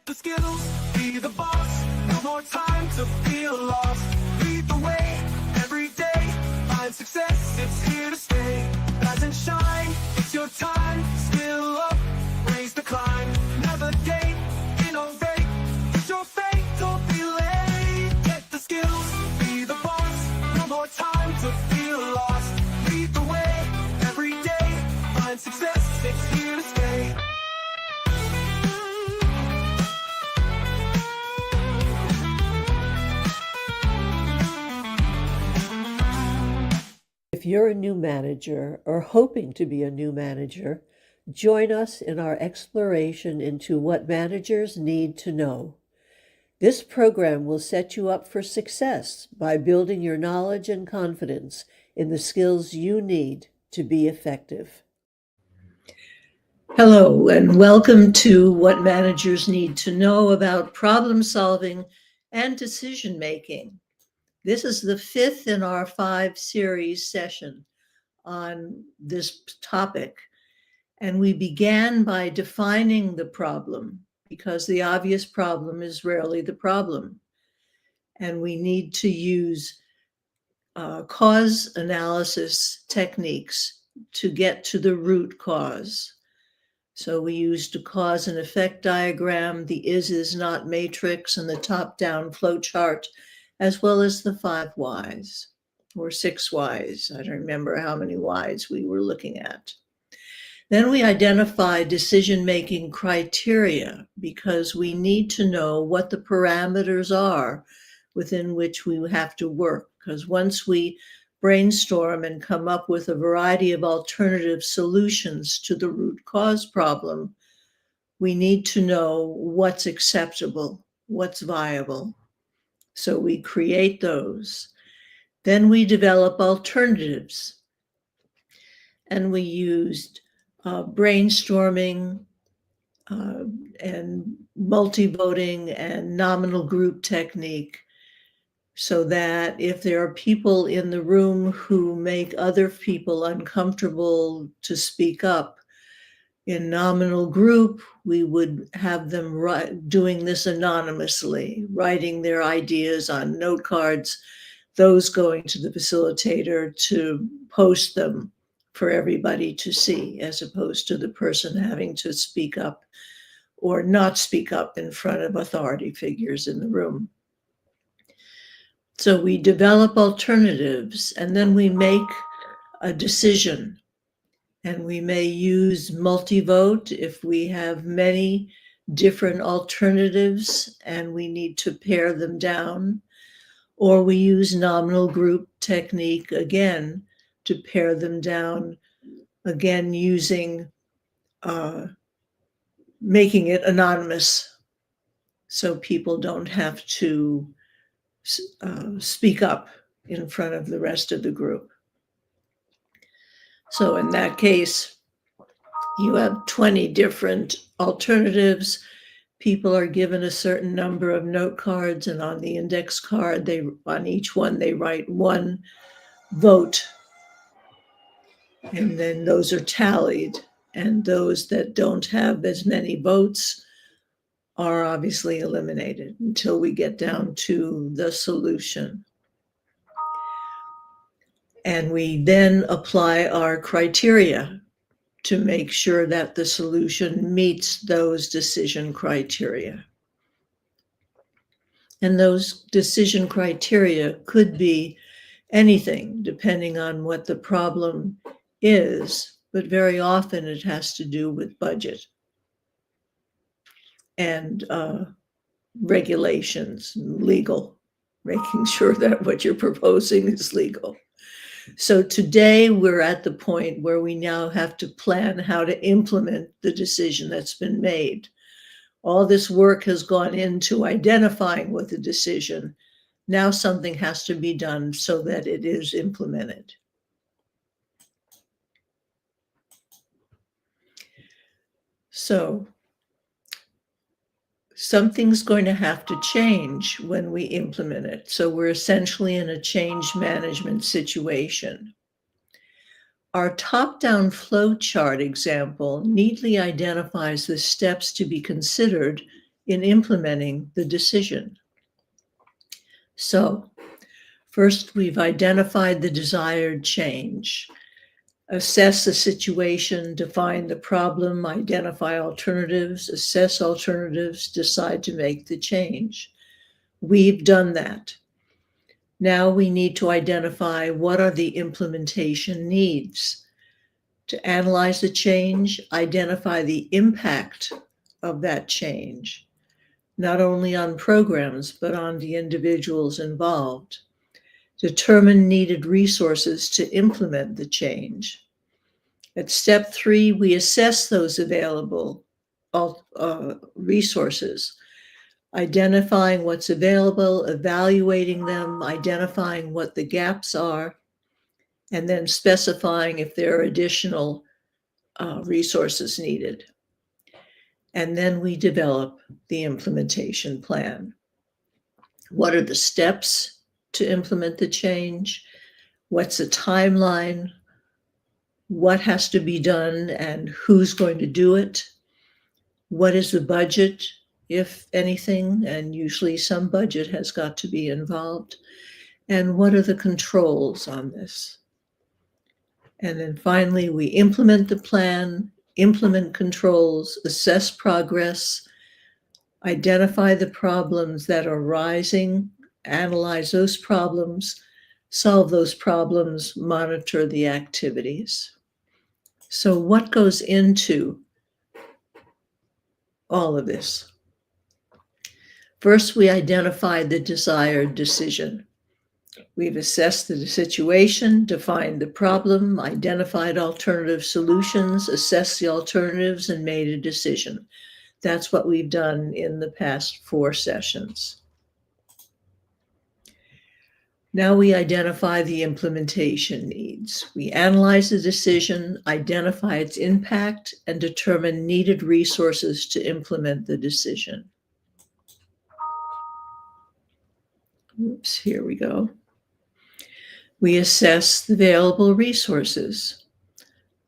the skills, be the boss. No more time to feel lost. Lead the way every day. Find success, it's here to stay. Rise and shine, it's your time. Skill up, raise the climb. Navigate, innovate. It's your fate, don't be late. Get the skills, be the boss. No more time to feel lost. Lead the way every day. Find success, it's here to stay. If you're a new manager or hoping to be a new manager, join us in our exploration into what managers need to know. This program will set you up for success by building your knowledge and confidence in the skills you need to be effective. Hello, and welcome to What Managers Need to Know About Problem Solving and Decision Making. This is the fifth in our 5-series session on this topic. And we began by defining the problem, because the obvious problem is rarely the problem. And we need to use cause analysis techniques to get to the root cause. So we used a cause and effect diagram, the is not matrix, and the top-down flow chart, as well as the 5 whys, or 6 whys. I don't remember how many whys we were looking at. Then we identify decision-making criteria, because we need to know what the parameters are within which we have to work. Because once we brainstorm and come up with a variety of alternative solutions to the root cause problem, we need to know what's acceptable, what's viable. So we create those. Then we develop alternatives. And we used brainstorming and multi-voting and nominal group technique, so that if there are people in the room who make other people uncomfortable to speak up, in nominal group, we would have them doing this anonymously, writing their ideas on note cards, those going to the facilitator to post them for everybody to see, as opposed to the person having to speak up or not speak up in front of authority figures in the room. So we develop alternatives, and then we make a decision. And we may use multi-vote if we have many different alternatives and we need to pare them down. Or we use nominal group technique again to pare them down, again using making it anonymous so people don't have to speak up in front of the rest of the group. So in that case, you have 20 different alternatives. People are given a certain number of note cards, and on the index card, on each one, they write 1 vote. And then those are tallied. And those that don't have as many votes are obviously eliminated until we get down to the solution. And we then apply our criteria to make sure that the solution meets those decision criteria. And those decision criteria could be anything, depending on what the problem is, but very often it has to do with budget and regulations, legal, making sure that what you're proposing is legal. So today we're at the point where we now have to plan how to implement the decision that's been made. All this work has gone into identifying what the decision. Now something has to be done so that it is implemented. So something's going to have to change when we implement it. So we're essentially in a change management situation. Our top-down flow chart example neatly identifies the steps to be considered in implementing the decision. So, first, we've identified the desired change. Assess the situation, define the problem, identify alternatives, assess alternatives, decide to make the change. We've done that. Now we need to identify what are the implementation needs. To analyze the change, identify the impact of that change, not only on programs, but on the individuals involved. Determine needed resources to implement the change. At step 3, we assess those available resources, identifying what's available, evaluating them, identifying what the gaps are, and then specifying if there are additional resources needed. And then we develop the implementation plan. What are the steps to implement the change? What's the timeline? What has to be done and who's going to do it? What is the budget, if anything? And usually some budget has got to be involved. And what are the controls on this? And then finally, we implement the plan, implement controls, assess progress, identify the problems that are arising, analyze those problems, solve those problems, monitor the activities. So what goes into all of this? First, we identify the desired decision. We've assessed the situation, defined the problem, identified alternative solutions, assessed the alternatives, and made a decision. That's what we've done in the past 4 sessions. Now we identify the implementation needs. We analyze the decision, identify its impact, and determine needed resources to implement the decision. Oops, here we go. We assess the available resources,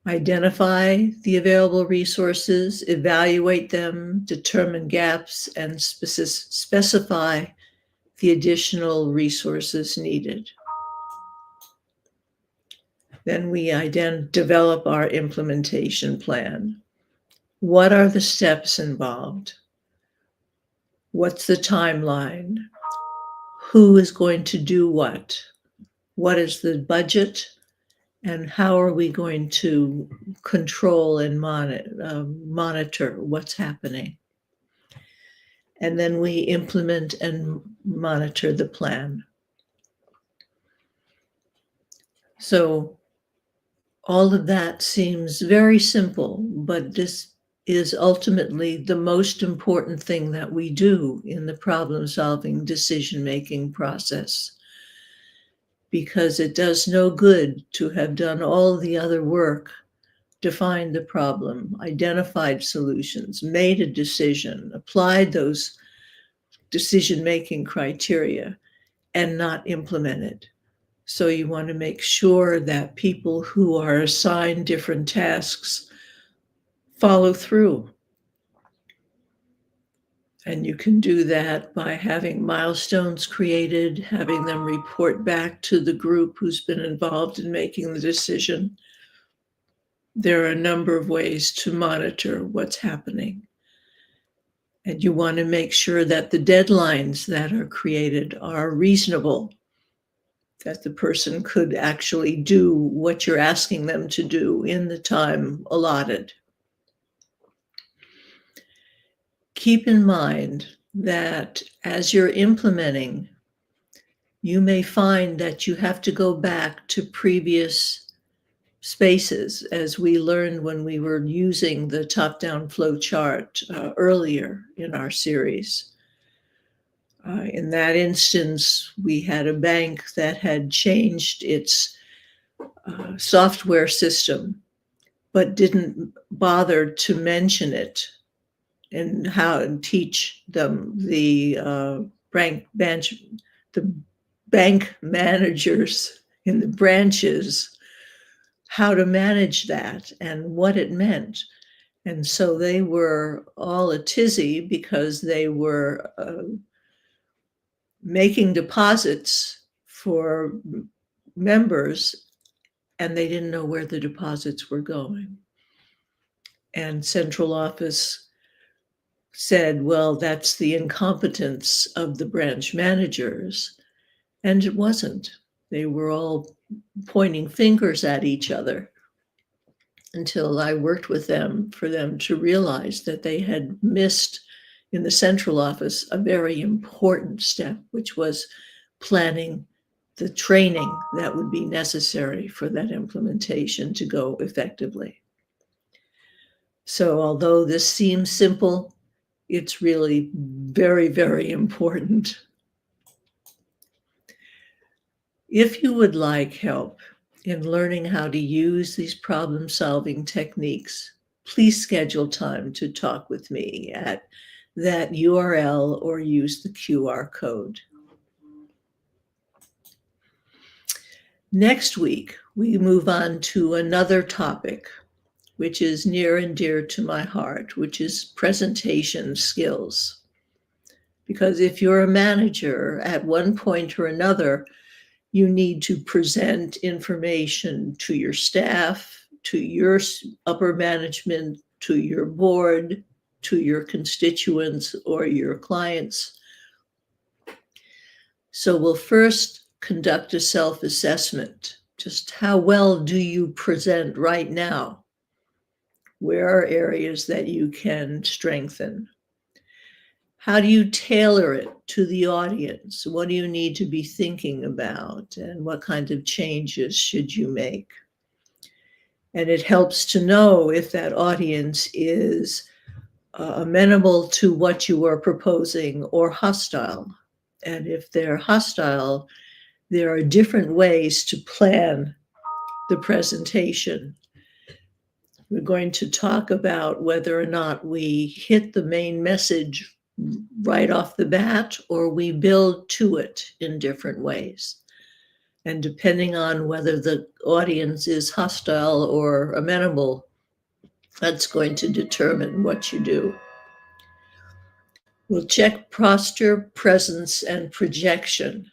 identify the available resources, evaluate them, determine gaps, and specify the additional resources needed. Then we develop our implementation plan. What are the steps involved? What's the timeline? Who is going to do what? What is the budget? And how are we going to control and monitor what's happening? And then we implement and monitor the plan. So all of that seems very simple, but this is ultimately the most important thing that we do in the problem-solving decision-making process, because it does no good to have done all the other work, defined the problem, identified solutions, made a decision, applied those decision-making criteria, and not implemented. So you want to make sure that people who are assigned different tasks follow through. And you can do that by having milestones created, having them report back to the group who's been involved in making the decision. There are a number of ways to monitor what's happening. And you want to make sure that the deadlines that are created are reasonable, that the person could actually do what you're asking them to do in the time allotted. Keep in mind that as you're implementing, you may find that you have to go back to previous spaces, as we learned when we were using the top-down flow chart earlier in our series. In that instance, we had a bank that had changed its software system, but didn't bother to mention it and how and teach them the bank managers in the branches how to manage that and what it meant. And so they were all a tizzy because they were making deposits for members, and they didn't know where the deposits were going. And central office said, well, that's the incompetence of the branch managers. And it wasn't. They were all pointing fingers at each other until I worked with them for them to realize that they had missed in the central office a very important step, which was planning the training that would be necessary for that implementation to go effectively. So although this seems simple, it's really very, very important. If you would like help in learning how to use these problem-solving techniques, please schedule time to talk with me at that URL or use the QR code. Next week, we move on to another topic, which is near and dear to my heart, which is presentation skills. Because if you're a manager, at one point or another, you need to present information to your staff, to your upper management, to your board, to your constituents or your clients. So we'll first conduct a self-assessment. Just how well do you present right now? Where are areas that you can strengthen? How do you tailor it to the audience? What do you need to be thinking about? And what kind of changes should you make? And it helps to know if that audience is amenable to what you are proposing or hostile. And if they're hostile, there are different ways to plan the presentation. We're going to talk about whether or not we hit the main message right off the bat, or we build to it in different ways. And depending on whether the audience is hostile or amenable, that's going to determine what you do. We'll check posture, presence, and projection.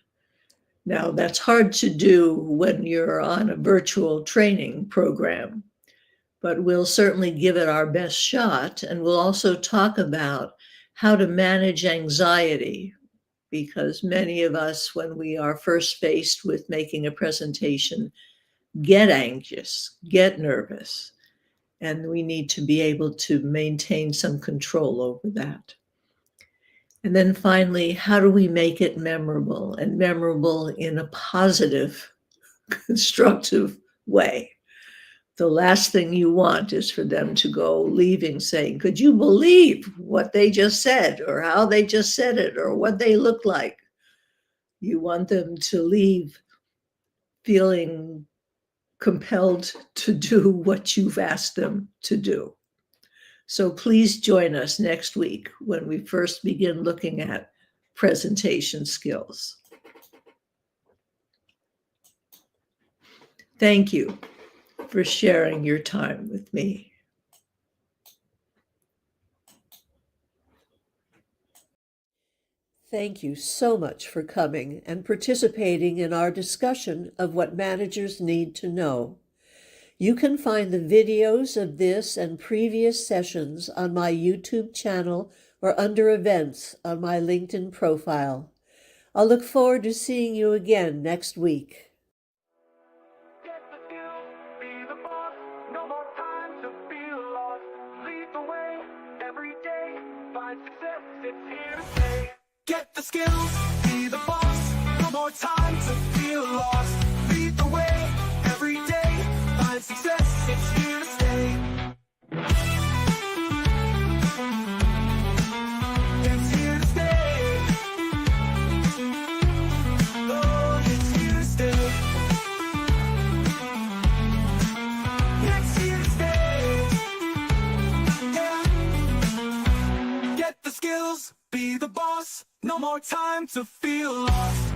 Now, that's hard to do when you're on a virtual training program, but we'll certainly give it our best shot. And we'll also talk about how to manage anxiety, because many of us, when we are first faced with making a presentation, get anxious, get nervous, and we need to be able to maintain some control over that. And then finally, how do we make it memorable, and memorable in a positive, constructive way? The last thing you want is for them to go leaving saying, could you believe what they just said, or how they just said it, or what they look like? You want them to leave feeling compelled to do what you've asked them to do. So please join us next week when we first begin looking at presentation skills. Thank you for sharing your time with me. Thank you so much for coming and participating in our discussion of what managers need to know. You can find the videos of this and previous sessions on my YouTube channel or under events on my LinkedIn profile. I'll look forward to seeing you again next week. Get the skills, be the boss, no more time to feel lost. Lead the way, every day, find success, it's here to stay. Get the skills, be the boss, no more time to feel lost. Lead the way, every day, find success, it's here to stay. It's here to stay. Oh, it's here to stay. It's here to stay. Yeah. Get the skills, be the boss, no more time to feel lost.